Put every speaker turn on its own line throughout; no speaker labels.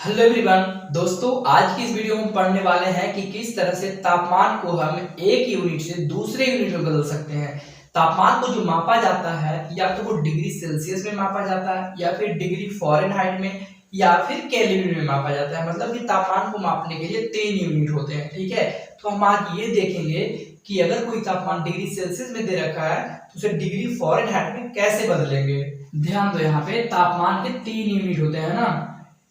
Hello everyone दोस्तों, आज की इस वीडियो में पढ़ने वाले हैं कि किस तरह से तापमान को हम एक यूनिट से दूसरे यूनिट में बदल सकते हैं। तापमान को जो मापा जाता है या तो वो डिग्री सेल्सियस में मापा जाता है या फिर डिग्री फ़ारेनहाइट में या फिर केल्विन में मापा जाता है। मतलब कि तापमान को मापने के लिए 3 यूनिट होते हैं। ठीक है, तो हम आज ये देखेंगे कि अगर कोई तापमान डिग्री सेल्सियस में दे रखा है तो उसे डिग्री फ़ारेनहाइट में कैसे बदलेंगे। ध्यान दो, यहाँ पे तापमान के 3 यूनिट होते हैं ना।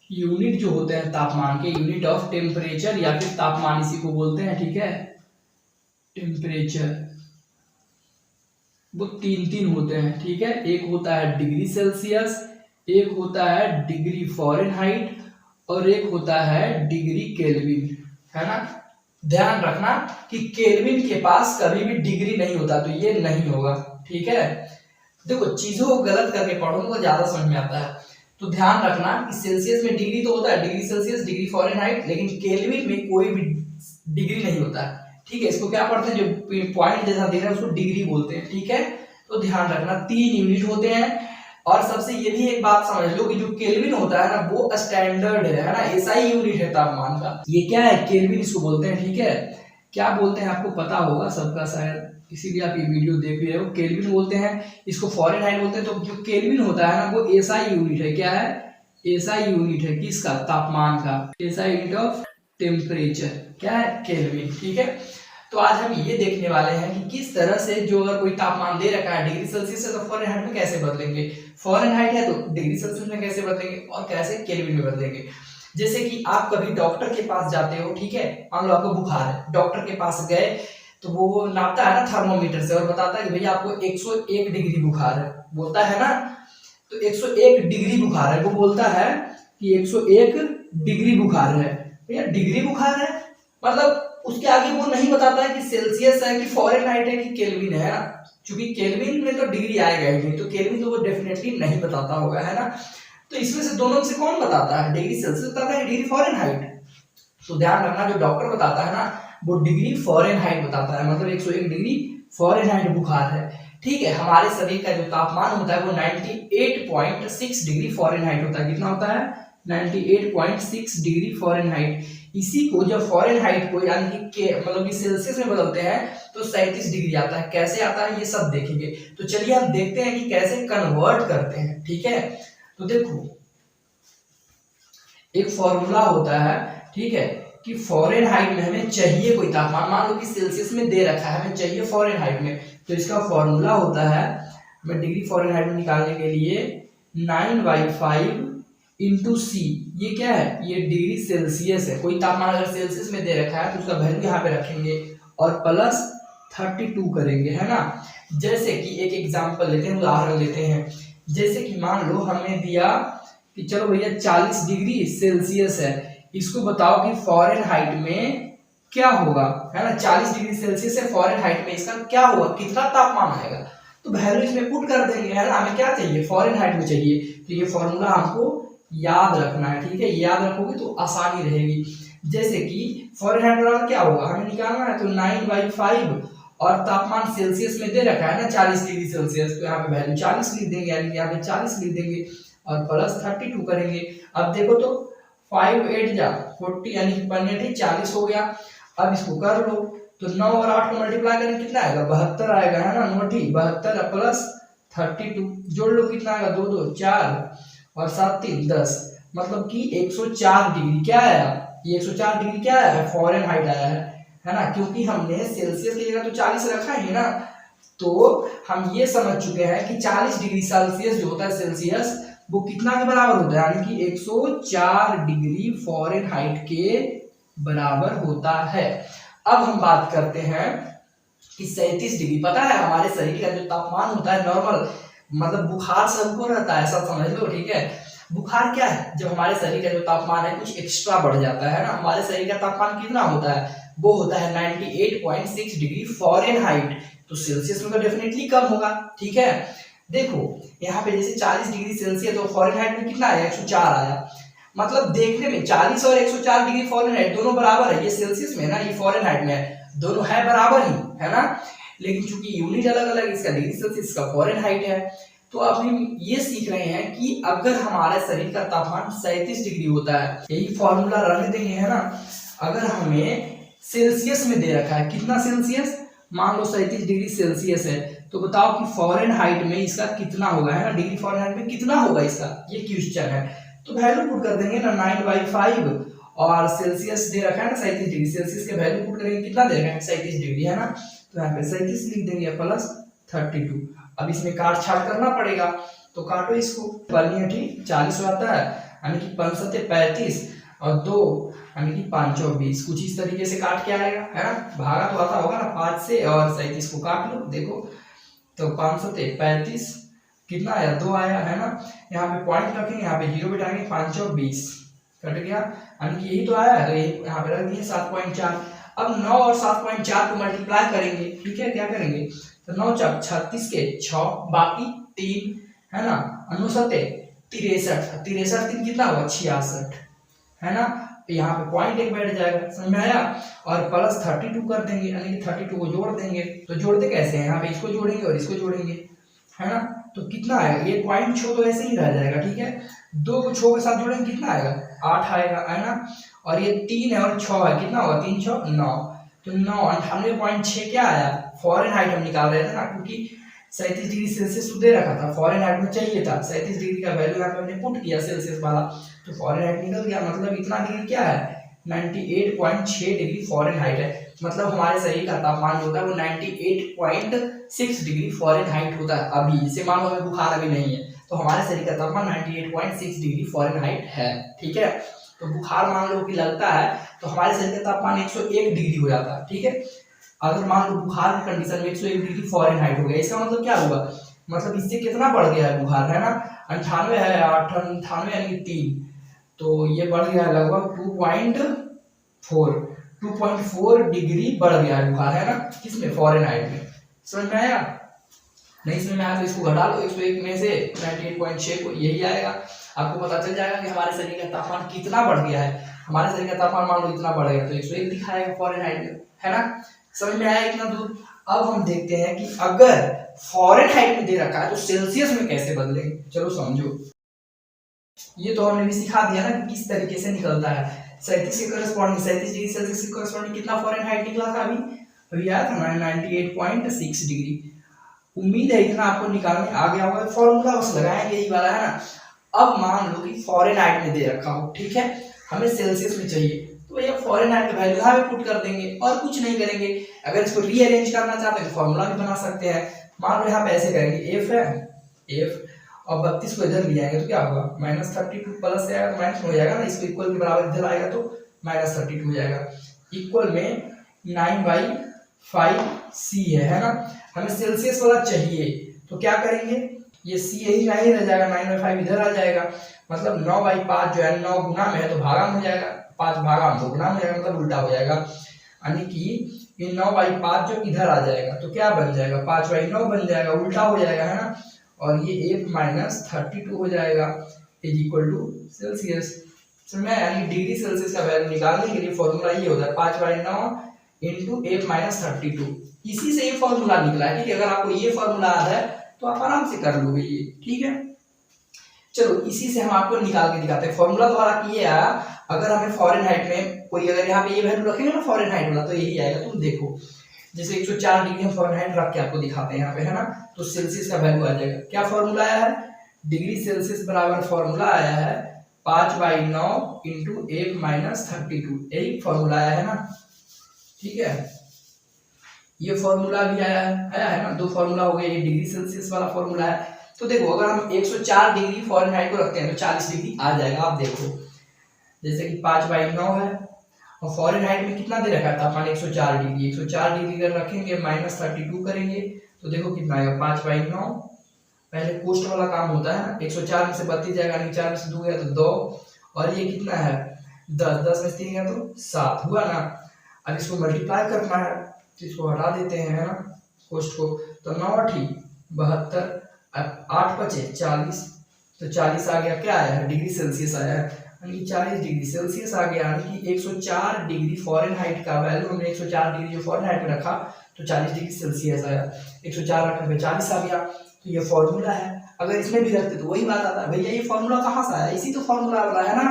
यूनिट जो होते हैं तापमान के, यूनिट ऑफ टेम्परेचर या फिर तापमान इसी को बोलते हैं। ठीक है, टेम्परेचर वो तीन होते हैं। ठीक है, एक होता है डिग्री सेल्सियस, एक होता है डिग्री फ़ारेनहाइट और एक होता है डिग्री केल्विन, है ना। ध्यान रखना कि केल्विन के पास कभी भी डिग्री नहीं होता, तो ये नहीं होगा। ठीक है, देखो चीजों को गलत करके पढ़ो तो ज्यादा समझ में आता है। तो ध्यान रखना कि सेल्सियस में डिग्री तो होता है, डिग्री सेल्सियस, डिग्री फ़ारेनहाइट, लेकिन केल्विन में कोई भी डिग्री नहीं होता है। ठीक है, इसको क्या पढ़ते हैं, जो पॉइंट जैसा दे रहा है उसको डिग्री बोलते हैं। ठीक है, तो ध्यान रखना 3 यूनिट होते हैं। और सबसे ये भी एक बात समझ लो कि जो केल्विन होता है ना वो स्टैंडर्ड है ना, एसआई यूनिट है तापमान का। ये क्या है, केल्विन इसको बोलते हैं। ठीक है, क्या बोलते हैं आपको पता होगा सबका शायद, इसीलिए आप ये वीडियो देख रहे हो। केल्विन बोलते हैं, इसको फ़ारेनहाइट बोलते हैं। तो जो केल्विन होता है ना वो एसआई यूनिट है। क्या है, एसआई यूनिट है किसका, तापमान का। एसआई यूनिट ऑफ टेम्परेचर क्या है, केल्विन। ठीक है, तो आज हम ये देखने वाले हैं कि किस तरह से जो अगर कोई तापमान दे रखा है डिग्री सेल्सियस है तो फ़ारेनहाइट में कैसे बदलेंगे, फ़ारेनहाइट है तो डिग्री सेल्सियस में कैसे बदलेंगे और कैसे केल्विन में बदलेंगे। जैसे कि आप कभी डॉक्टर के पास जाते हो, ठीक है, मान लो आपको बुखार है, डॉक्टर के पास गए तो वो नापता है ना थर्मोमीटर से और बताता है कि भैया आपको 101 डिग्री बुखार है, बोलता है ना। तो 101 डिग्री बुखार है, वो बोलता है कि 101 डिग्री बुखार है। भैया डिग्री बुखार है मतलब उसके आगे वो नहीं बताता है कि सेल्सियस है कि फ़ारेनहाइट है कि केल्विन है ना, क्योंकि केल्विन में तो डिग्री आएगा ही नहीं, तो केल्विन तो वो डेफिनेटली नहीं बताता होगा, है ना। तो इसमें से दोनों से कौन बताता है, डिग्री सेल्सियस बताता है, डिग्री फ़ारेनहाइट। तो ध्यान रखना जो डॉक्टर बताता है ना वो डिग्री फ़ारेनहाइट बताता है, मतलब 101 डिग्री फ़ारेनहाइट बुखार है। ठीक है, हमारे शरीर का जो तापमान होता है वो 98.6 डिग्री फ़ारेनहाइट होता है। कितना होता है, 98.6 डिग्री फ़ारेनहाइट। इसी को जब फ़ारेनहाइट को यानी कि मतलब कि सेल्सियस में बदलते हैं तो 37 डिग्री आता है। कैसे आता है ये सब देखेंगे। तो चलिए हम देखते हैं कि कैसे कन्वर्ट करते हैं। ठीक है, तो देखो एक फॉर्मूला होता है, ठीक है, कि फ़ारेनहाइट में हमें चाहिए कोई तापमान, मान लो कि सेल्सियस में दे रखा है, हमें चाहिए फ़ारेनहाइट में, तो इसका फॉर्मूला होता है हमें डिग्री फ़ारेनहाइट में निकालने के लिए 9/5 इंटू सी। ये क्या है, ये डिग्री सेल्सियस है। कोई तापमान अगर सेल्सियस में दे रखा है तो उसका वैल्यू यहाँ पे रखेंगे और प्लस 32 करेंगे, है ना। जैसे कि एक एग्जाम्पल लेते हैं, उदाहरण लेते हैं। जैसे कि मान लो हमें दिया कि चलो भैया 40 डिग्री सेल्सियस है, इसको बताओ कि फ़ारेनहाइट में क्या होगा, है ना। 40 डिग्री सेल्सियस है, फ़ारेनहाइट में इसका क्या होगा, कितना तापमान आएगा। तो वैल्यू इसमें पुट कर देंगे, है ना। हमें क्या चाहिए, फ़ारेनहाइट में चाहिए, तो ये फॉर्मूला हमको याद रखना है। ठीक है, याद रखोगे तो आसानी रहेगी। जैसे कि फ़ारेनहाइट बराबर क्या होगा, हमें निकालना है, तो 9/5 और तापमान सेल्सियस में दे रखा है ना 40 डिग्री सेल्सियस, तो यहाँ पे वैल्यू 40 लिख देंगे, यानी कि यहाँ पे 40 लिख देंगे और प्लस 32 करेंगे। अब देखो तो 5 8 जा 40 यानी कि 40 हो गया। अब इसको कर लो तो 9 और 8 को मल्टीप्लाई करेंगे कितना आएगा, 72 आएगा, है ना। 9 72 प्लस 32 जोड़ लो कितना आएगा, 2 2 4 और 7 3 10, मतलब कि 104 डिग्री क्या आया, ये 104 डिग्री क्या आया है, फ़ारेनहाइट आया है ना। क्योंकि हमने सेल्सियस की जगह तो 40 रखा है ना, तो हम ये समझ चुके हैं कि 40 डिग्री सेल्सियस जो होता है सेल्सियस वो कितना के बराबर होता है, यानी कि 104 डिग्री फ़ारेनहाइट के बराबर होता है। अब हम बात करते हैं कि 37 डिग्री, पता है हमारे शरीर का जो तापमान होता है नॉर्मल, मतलब बुखार सबको रहता है, ऐसा समझ लो। ठीक है, बुखार क्या है, जब हमारे शरीर का जो तापमान है कुछ एक्स्ट्रा बढ़ जाता है ना। हमारे शरीर का तापमान कितना होता है, वो होता है 98.6 डिग्री फ़ारेनहाइट, तो सेल्सियस में तो डेफिनेटली कम होगा। ठीक है, देखो यहाँ पे जैसे 40 डिग्री सेल्सियस तो फ़ारेनहाइट में कितना आया, 104 आया। मतलब देखने में 40 और 104 डिग्री फ़ारेनहाइट दोनों बराबर है, ये सेल्सियस में है ना, ये फ़ारेनहाइट में है, दोनों है बराबर ही, है ना। लेकिन चूंकि यूनिट अलग अलग, इसका डिग्री सेल्सियस का फ़ारेनहाइट है, तो अब हम ये सीख रहे हैं कि अगर हमारे शरीर का तापमान 37 डिग्री होता है, यही फॉर्मूला रहने देंगे है ना। अगर हमें सेल्सियस में दे रखा है, कितना सेल्सियस, मान लो 37 डिग्री सेल्सियस है, तो बताओ कि फ़ारेनहाइट में इसका कितना होगा, है ना, डिग्री फ़ारेनहाइट में कितना होगा इसका, ये क्वेश्चन है। तो वैल्यू पुट कर देंगे ना 9/5, और सेल्सियस दे रखा है ना 37 डिग्री, सेल्सियस के वैल्यू पुट करेंगे, कितना दे रखा है 37 डिग्री, है ना। तो यहाँ पे 37 लिख देंगे प्लस 32। अब इसमें काट छाट करना पड़ेगा, तो काटो इसको, 40 आता है, यानी कि 5 × 35 और 2 यानी कि 5 × 20, कुछ इस तरीके से काट के आएगा, है ना। भागा तो आता होगा ना 5 से, और 37 को काट लो, देखो तो 5 × 35 कितना आया, 2 आया, है ना। यहाँ पे पॉइंट रखेंगे, यहाँ पे 0 बिठाएंगे, 5 × 20 कट गया, यानी कि यही तो आया है, तो यही यहाँ पे रख दिए 7.4। अब 9 और 7.4 को मल्टीप्लाई करेंगे, ठीक है, क्या करेंगे, तो 9 × 36 के 6, बाकी 3, है ना, 9 × 7 = 63, 3 कितना हुआ 66, है ना। यहाँ पे पॉइंट एक बैठ जाएगा, समझ में आया। और प्लस 32 कर देंगे, यानी कि 32 को जोड़ देंगे, तो जोड़ते कैसे हैं, यहाँ पे इसको जोड़ेंगे और इसको जोड़ेंगे, है ना। तो कितना आएगा, ये पॉइंट छो तो ऐसे ही रह जाएगा, ठीक है, 2 को 6 के साथ जोड़ेंगे, कितना आएगा 8 आएगा, है ना। और ये 3 है और 6 है, कितना होगा 3 × 6 = 9, तो 9 98.6 क्या आया, फ़ारेनहाइट हम निकाल रहे थे ना, क्योंकि 37 डिग्री सेल्सियस दे रखा था, फ़ारेनहाइट में चाहिए था, 37 डिग्री का वैल्यू यहाँ पे हमने पुट किया सेल्सियस वाला, तो फ़ारेनहाइट निकल गया, मतलब इतना डिग्री क्या है 98.6 डिग्री फ़ारेनहाइट है। मतलब हमारे शरीर का तापमान जो होता है वो 98.6 डिग्री फ़ारेनहाइट होता है अभी, जैसे मान लो हमें बुखार अभी नहीं है, तो हमारे शरीर का तापमान 98.6 डिग्री फ़ारेनहाइट है, ठीक है। तो बुखार मान लो कि लगता है, तो हमारे शरीर का तापमान 101 डिग्री हो जाता है, ठीक है। अगर मान लो बुखार की कंडीशन में 101 डिग्री फ़ारेनहाइट हो गया, इसका मतलब क्या हुआ, मतलब इससे कितना बढ़ गया है बुखार, है ना, 98 है, 98 यानी कि 3, तो ये बढ़ गया है लगभग 2.4 डिग्री बढ़ गया है बुखार, है ना, किसमें, फ़ारेनहाइट में। समझ में आया, नहीं समझ में आया तो इसको घटा लो, 101 में से 98.6 को, यही आएगा, आपको पता चल जाएगा कि हमारे शरीर का तापमान कितना बढ़ गया है। हमारे शरीर का तापमान मान लो इतना बढ़ गया, तो 101 दिखाएगा फ़ारेनहाइट में, है ना। समझ में आया इतना दूर। अब हम देखते हैं कि अगर फ़ारेनहाइट में दे रखा है तो सेल्सियस में कैसे बदलेंगे, चलो समझो। ये तो हमने भी सिखा दिया ना कि किस तरीके से निकलता है। 37 के करस्पॉन्डिंग, 37 डिग्री सेल्सियस के करस्पॉन्डिंग कितना फ़ारेनहाइट निकला था अभी आया था 98.6 डिग्री। उम्मीद है इतना आपको निकालने आ गया होगा, फॉर्मूला बस लगाएंगे यही वाला, है ना। अब मान लो कि फ़ारेनहाइट में दे रखा हो, ठीक है, हमें सेल्सियस में चाहिए, तो ये फ़ारेनहाइट का वैल्यू यहाँ पे पुट कर देंगे और कुछ नहीं करेंगे। अगर इसको रीअरेंज करना चाहते हैं तो फॉर्मूला भी बना सकते हैं। मान लो यहाँ पे ऐसे करेंगे, एफ है, एफ और 32 को इधर ले आएंगे तो क्या होगा -32 प्लस से आएगा तो माइनस हो जाएगा ना, इसको इक्वल के बराबर इधर आएगा तो -32 हो जाएगा। इक्वल में 9/5 सी है ना। हमें सेल्सियस वाला चाहिए तो क्या करेंगे, ये सी यही नहीं रह जाएगा, 9/5 इधर आ जाएगा, मतलब 9/5 जो है 9 गुना में है तो भागा में हो जाएगा, 5 भागा में तो गुना में हो जाएगा, मतलब उल्टा हो जाएगा, यानी कि ये 9/5 जो इधर आ जाएगा तो क्या बन जाएगा 5/9 बन जाएगा, उल्टा हो जाएगा, है ना। और ये f - 32 हो जाएगा इज इक्वल टू सेल्सियस। समझ में, यानी डिग्री सेल्सियस का वैल्यू निकालने के लिए फॉर्मूला ये होता है 5/9 इंटू f - 32। इसी से ये फॉर्मूला निकला है, ठीक है। अगर आपको ये फॉर्मूला आता है तो आप आराम से कर लोगे ये, ठीक है। चलो इसी से हम आपको निकाल के दिखाते हैं। फॉर्मूला द्वारा किए आया, अगर हमें फ़ारेनहाइट में कोई अगर यहाँ पे ये वैल्यू रखेंगे ना फ़ारेनहाइट वाला तो यही आएगा। तुम देखो जैसे 104 डिग्री हम फ़ारेनहाइट रख के आपको दिखाते हैं यहाँ पे, है ना, तो सेल्सियस का वैल्यू आ जाएगा। क्या फॉर्मूला आया है, डिग्री सेल्सियस बराबर फॉर्मूला आया है 5/9 इंटू f - 32, यही फॉर्मूला आया है ना, ठीक है। ये फॉर्मूला भी आया है ना, दो फॉर्मूला हो गए, ये डिग्री सेल्सियस वाला फॉर्मूला है। तो देखो अगर हम 104 डिग्री फ़ारेनहाइट को रखते हैं तो 40 डिग्री आ जाएगा। आप देखो जैसे कि 5/9 है और फ़ारेनहाइट में कितना दे रखा है तापमान 104 डिग्री, 104 डिग्री अगर रखेंगे -32 करेंगे तो देखो कितना आएगा 5/9, पहले कोष्ट वाला काम होता है ना, 104 में से 32 जाएगा, 4 में से 2 गया तो 2, और ये कितना है 10, 10 में से 3 गया तो 7 हुआ ना। अब इसको मल्टीप्लाई करना है तो इसको हटा देते हैं, है ना, कोष्ट को, तो 9 × 8 = 72, 8 × 5 = 40, तो 40 आ गया, क्या आया है डिग्री सेल्सियस आया है, यानी 40 डिग्री सेल्सियस आ गया, यानी कि 104 डिग्री फ़ारेनहाइट का वैल्यू हमने 104 डिग्री जो फ़ारेनहाइट में रखा तो 40 डिग्री सेल्सियस आया, 104 रखने पे 40 आ गया। तो ये फॉर्मूला है। अगर इसमें भी रखते तो वही बात आता है, भैया ये फॉर्मूला कहाँ से आया, इसी तो फॉर्मूला वाला है ना।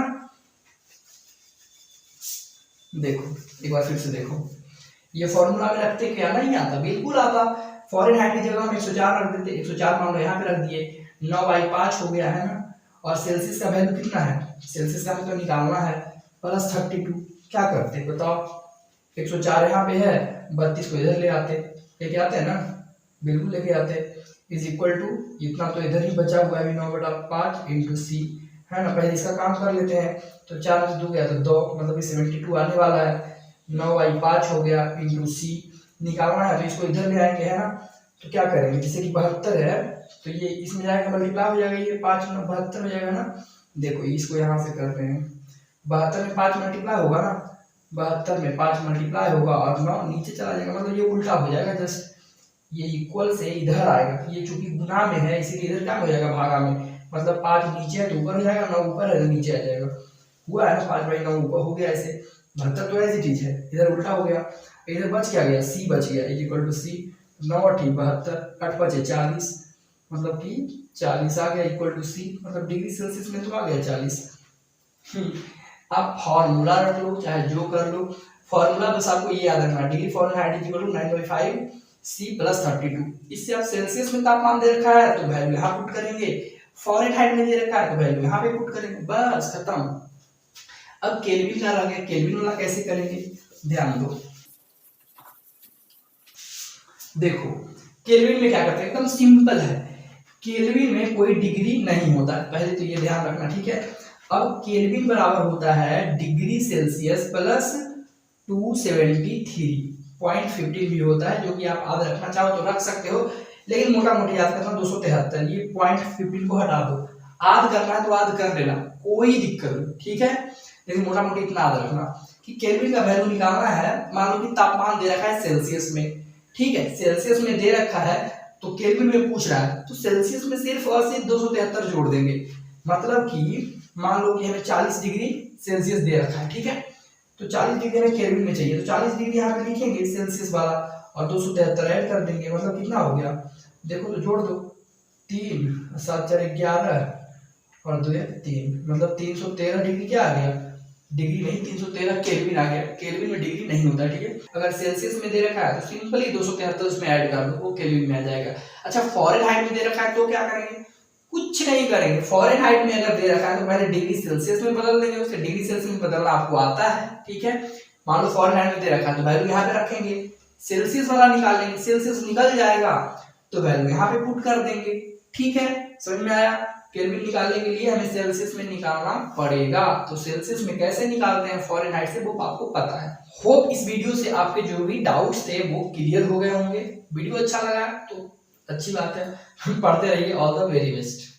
देखो एक बार फिर से देखो, ये फॉर्मूला में रखते क्या नहीं आता, बिल्कुल आता। फ़ॉरेनहाइट की जगह हम 104 रख देते, 104 मान लो यहाँ पे रख दिए, 9/5 हो गया है ना। और सेल्सियस का वैल्यू कितना है, सेल्सियस का तो निकालना है, +32। क्या करते बताओ, 104 यहाँ पे है, 32 को इधर ले आते, लेके आते हैं ना, बिल्कुल लेके आते, इज इक्वल टू इतना तो इधर ही बचा हुआ है 9/5 इंटू सी, है ना। पहले इसका काम कर लेते हैं, तो 4 में 2 गया तो 2, मतलब 72 आने वाला है। 9/5 हो गया इंटू सी, निकालना है तो इसको इधर ले आएंगे, है ना। तो क्या करेंगे, जैसे कि 72 है तो ये इसमें जाएगा मल्टीप्लाई हो जाएगा, ये 5 में 72 हो जाएगा ना। देखो इसको यहाँ से करते हैं, 72 में 5 मल्टीप्लाई होगा ना, 72 में 5 मल्टीप्लाई होगा और 9 नीचे चला जाएगा, मतलब ये उल्टा हो जाएगा, जस्ट ये इक्वल से इधर आएगा, ये चूंकि गुना में है इसीलिए इधर क्या हो जाएगा, भागा में, मतलब 5 नीचे है तो ऊपर हो जाएगा, 9 ऊपर है तो नीचे आ जाएगा, हुआ है ना। 5/9 ऊपर हो गया, ऐसे 72 तो ऐसी चीज है, इधर उल्टा हो गया, इधर बच क्या गया, सी बच गया, इक्वल टू सी, 9 × 72, 8×5 = 40, मतलब कि 40 आ गया, इक्वल टू सी, मतलब डिग्री सेल्सियस में तो आ गया 40। आप फॉर्मूला रख लो चाहे जो कर लो, फॉर्मूला बस आपको ये याद रखना, डिग्री फ़ारेनहाइट इक्वल टू 9/5 सी + 32। इससे आप सेल्सियस में तापमान दे रखा है तो वैल्यू यहाँ पुट करेंगे, फ़ारेनहाइट में दे रखा है तो वैल्यू यहाँ पे पुट करेंगे, बस खत्म। अब केल्विन का रह गया, केल्विन वाला कैसे करेंगे, ध्यान दो। देखो केल्विन में क्या करते हैं, एकदम सिंपल है, केल्विन में कोई डिग्री नहीं होता, पहले तो ये ध्यान रखना, ठीक है। अब केल्विन बराबर होता है डिग्री सेल्सियस प्लस 273.15 भी होता है, जो कि आप याद रखना चाहो तो रख सकते हो, लेकिन मोटा मोटी याद करना 273, ये 0.15 को हटा दो, याद करना है तो याद कर लेना, कोई दिक्कत नहीं, ठीक है। लेकिन मोटा मोटी इतना याद रखना कि केल्विन का वैल्यू निकालना है, मान लो कि तापमान दे रखा है सेल्सियस में, ठीक है, सेल्सियस में दे रखा है तो केल्विन में पूछ रहा है, तो सेल्सियस में सिर्फ और सिर्फ 273 जोड़ देंगे, मतलब कि मान लो कि हमें 40 डिग्री सेल्सियस दे रखा है, ठीक है, तो 40 डिग्री हमें केल्विन में चाहिए, तो 40 डिग्री यहाँ पे लिखेंगे सेल्सियस वाला और 273 ऐड कर देंगे, मतलब कितना हो गया, देखो तो जोड़ दो, 3 7 4 11 और 2 3, मतलब 313 डिग्री क्या आ गया, डिग्री नहीं 313 केल्विन आ गया, केल्विन में डिग्री नहीं होता, ठीक है। अगर सेल्सियस में दे रखा है तो सिंपली 273 उसमें ऐड कर दो, वो केल्विन में आ जाएगा। अच्छा फ़ारेनहाइट में दे रखा है तो क्या करेंगे, कुछ नहीं करेंगे, फ़ारेनहाइट में अगर दे रखा है तो पहले डिग्री सेल्सियस में बदल देंगे, उससे डिग्री सेल्सियस में बदलना आपको आता है, ठीक है। मान लो फ़ारेनहाइट में दे रखा है तो वैल्यू यहाँ पे रखेंगे, सेल्सियस वाला निकालेंगे, सेल्सियस निकल जाएगा तो वैल्यू यहाँ पे पुट कर देंगे, ठीक है, समझ में आया। केल्विन निकालने के लिए हमें सेल्सियस में निकालना पड़ेगा, तो सेल्सियस में कैसे निकालते हैं फ़ारेनहाइट से वो आपको पता है। होप इस वीडियो से आपके जो भी डाउट्स थे वो क्लियर हो गए होंगे। वीडियो अच्छा लगा तो अच्छी बात है, पढ़ते रहिए, ऑल द वेरी बेस्ट।